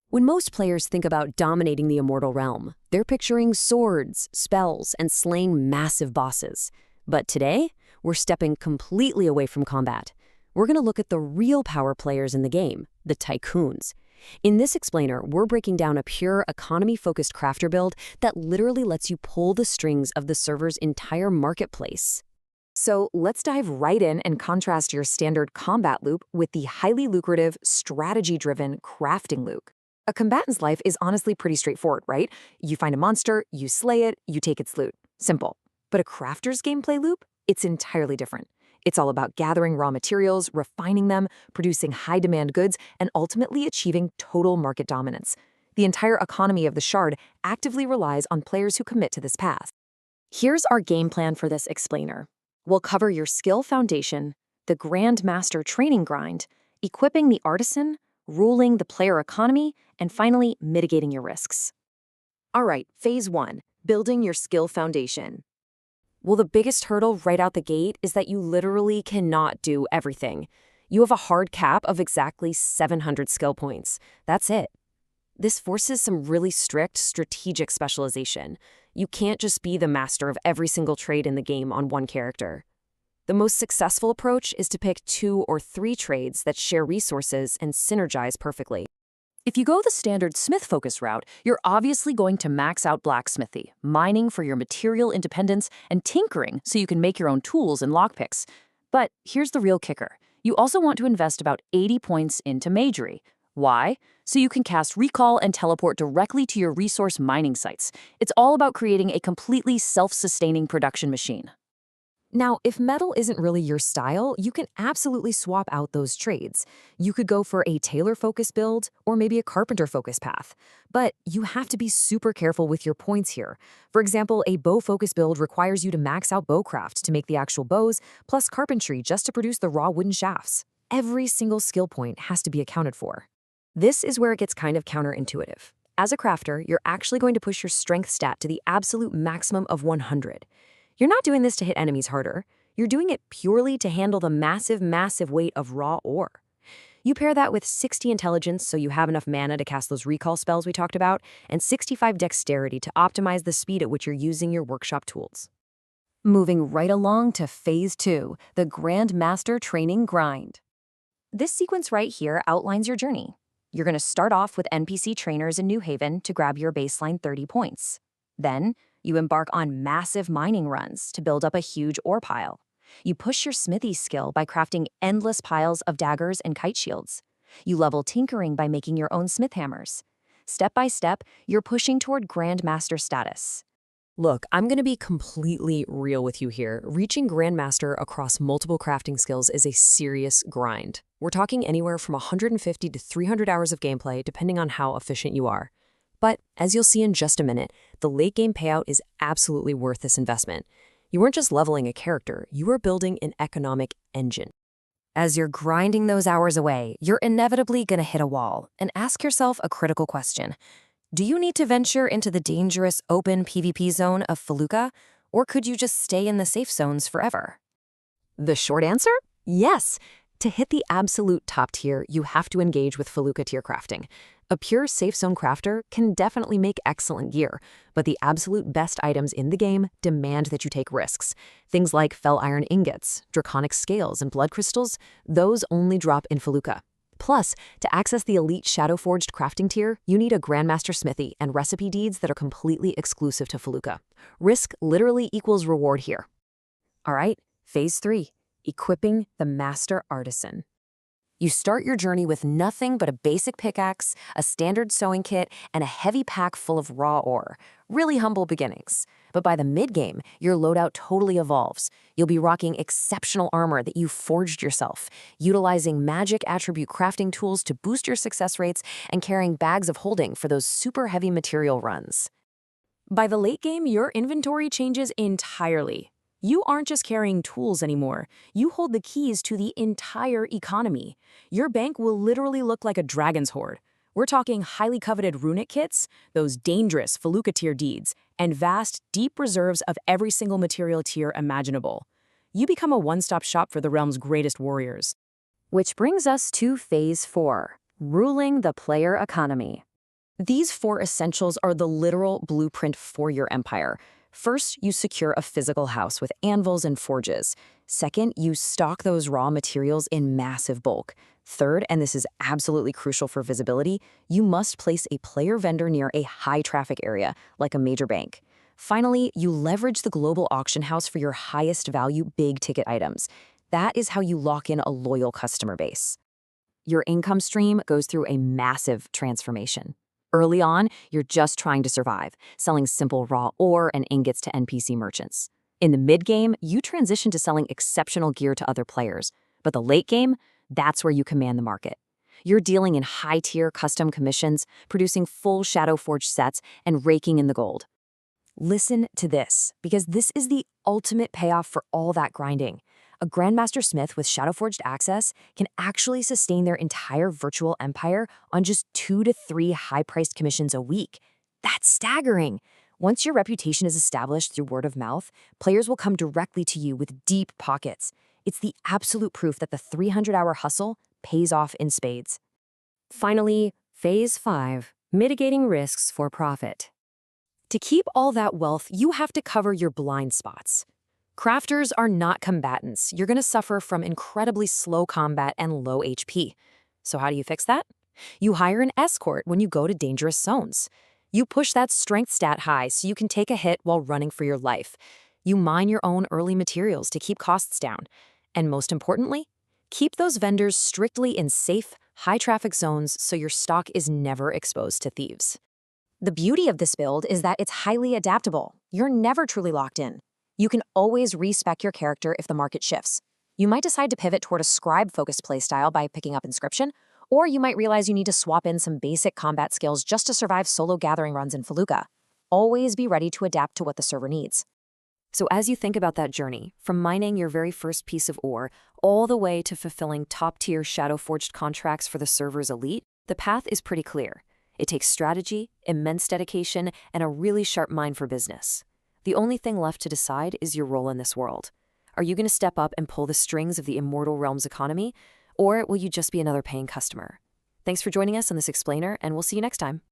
When most players think about dominating the Immortal Realm, they're picturing swords, spells, and slaying massive bosses. But today, we're stepping completely away from combat. We're going to look at the real power players in the game, the Tycoons. In this explainer, we're breaking down a pure economy-focused crafter build that literally lets you pull the strings of the server's entire marketplace. So let's dive right in and contrast your standard combat loop with the highly lucrative, strategy-driven crafting loop. A combatant's life is honestly pretty straightforward, right? You find a monster, you slay it, you take its loot. Simple. But a crafter's gameplay loop? It's entirely different. It's all about gathering raw materials, refining them, producing high-demand goods, and ultimately achieving total market dominance. The entire economy of the Shard actively relies on players who commit to this path. Here's our game plan for this explainer. We'll cover your skill foundation, the Grandmaster training grind, equipping the artisan, ruling the player economy, and finally, mitigating your risks. All right, Phase 1, building your skill foundation. Well, the biggest hurdle right out the gate is that you literally cannot do everything. You have a hard cap of exactly 700 skill points. That's it. This forces some really strict strategic specialization. You can't just be the master of every single trade in the game on one character. The most successful approach is to pick 2 or 3 trades that share resources and synergize perfectly. If you go the standard smith-focused route, you're obviously going to max out blacksmithy, mining for your material independence, and tinkering so you can make your own tools and lockpicks. But here's the real kicker. You also want to invest about 80 points into magery. Why? So you can cast recall and teleport directly to your resource mining sites. It's all about creating a completely self-sustaining production machine. Now, if metal isn't really your style, you can absolutely swap out those trades. You could go for a tailor-focused build or maybe a carpenter-focused path. But you have to be super careful with your points here. For example, a bow-focused build requires you to max out bowcraft to make the actual bows, plus carpentry just to produce the raw wooden shafts. Every single skill point has to be accounted for. This is where it gets kind of counterintuitive. As a crafter, you're actually going to push your strength stat to the absolute maximum of 100. You're not doing this to hit enemies harder. You're doing it purely to handle the massive weight of raw ore. You pair that with 60 intelligence so you have enough mana to cast those recall spells we talked about, and 65 dexterity to optimize the speed at which you're using your workshop tools. Moving right along to Phase 2, the Grandmaster training grind. This sequence right here outlines your journey. You're going to start off with NPC trainers in New Haven to grab your baseline 30 points. Then, you embark on massive mining runs to build up a huge ore pile. You push your smithy skill by crafting endless piles of daggers and kite shields. You level tinkering by making your own smith hammers. Step by step, you're pushing toward Grandmaster status. Look, I'm going to be completely real with you here. Reaching Grandmaster across multiple crafting skills is a serious grind. We're talking anywhere from 150 to 300 hours of gameplay, depending on how efficient you are. But, as you'll see in just a minute, the late-game payout is absolutely worth this investment. You weren't just leveling a character, you were building an economic engine. As you're grinding those hours away, you're inevitably going to hit a wall and ask yourself a critical question. Do you need to venture into the dangerous open PvP zone of Felucca, or could you just stay in the safe zones forever? The short answer? Yes. To hit the absolute top tier, you have to engage with Felucca tier crafting. A pure safe zone crafter can definitely make excellent gear, but the absolute best items in the game demand that you take risks. Things like Fel Iron ingots, draconic scales, and blood crystals, those only drop in Felucca. Plus, to access the elite Shadowforged crafting tier, you need a Grandmaster smithy and recipe deeds that are completely exclusive to Felucca. Risk literally equals reward here. All right, Phase 3, equipping the Master Artisan. You start your journey with nothing but a basic pickaxe, a standard sewing kit, and a heavy pack full of raw ore. Really humble beginnings. But by the mid-game, your loadout totally evolves. You'll be rocking exceptional armor that you forged yourself, utilizing magic attribute crafting tools to boost your success rates, and carrying bags of holding for those super heavy material runs. By the late game, your inventory changes entirely. You aren't just carrying tools anymore. You hold the keys to the entire economy. Your bank will literally look like a dragon's hoard. We're talking highly coveted runic kits, those dangerous Felucca tier deeds, and vast, deep reserves of every single material tier imaginable. You become a one-stop shop for the realm's greatest warriors. Which brings us to Phase 4, ruling the player economy. These 4 essentials are the literal blueprint for your empire. First, you secure a physical house with anvils and forges. Second, you stock those raw materials in massive bulk. Third, and this is absolutely crucial for visibility, you must place a player vendor near a high-traffic area, like a major bank. Finally, you leverage the global auction house for your highest-value big-ticket items. That is how you lock in a loyal customer base. Your income stream goes through a massive transformation. Early on, you're just trying to survive, selling simple raw ore and ingots to NPC merchants. In the mid-game, you transition to selling exceptional gear to other players. But the late game, that's where you command the market. You're dealing in high-tier custom commissions, producing full Shadowforged sets, and raking in the gold. Listen to this, because this is the ultimate payoff for all that grinding. A Grandmaster Smith with Shadowforged access can actually sustain their entire virtual empire on just 2 to 3 high-priced commissions a week. That's staggering. Once your reputation is established through word of mouth, players will come directly to you with deep pockets. It's the absolute proof that the 300-hour hustle pays off in spades. Finally, Phase 5, mitigating risks for profit. To keep all that wealth, you have to cover your blind spots. Crafters are not combatants. You're going to suffer from incredibly slow combat and low HP. So how do you fix that? You hire an escort when you go to dangerous zones. You push that strength stat high so you can take a hit while running for your life. You mine your own early materials to keep costs down. And most importantly, keep those vendors strictly in safe, high-traffic zones so your stock is never exposed to thieves. The beauty of this build is that it's highly adaptable. You're never truly locked in. You can always respec your character if the market shifts. You might decide to pivot toward a scribe-focused playstyle by picking up Inscription, or you might realize you need to swap in some basic combat skills just to survive solo gathering runs in Felucca. Always be ready to adapt to what the server needs. So as you think about that journey, from mining your very first piece of ore all the way to fulfilling top-tier Shadowforged contracts for the server's elite, the path is pretty clear. It takes strategy, immense dedication, and a really sharp mind for business. The only thing left to decide is your role in this world. Are you going to step up and pull the strings of the Immortal Realm's economy, or will you just be another paying customer? Thanks for joining us on this explainer, and we'll see you next time.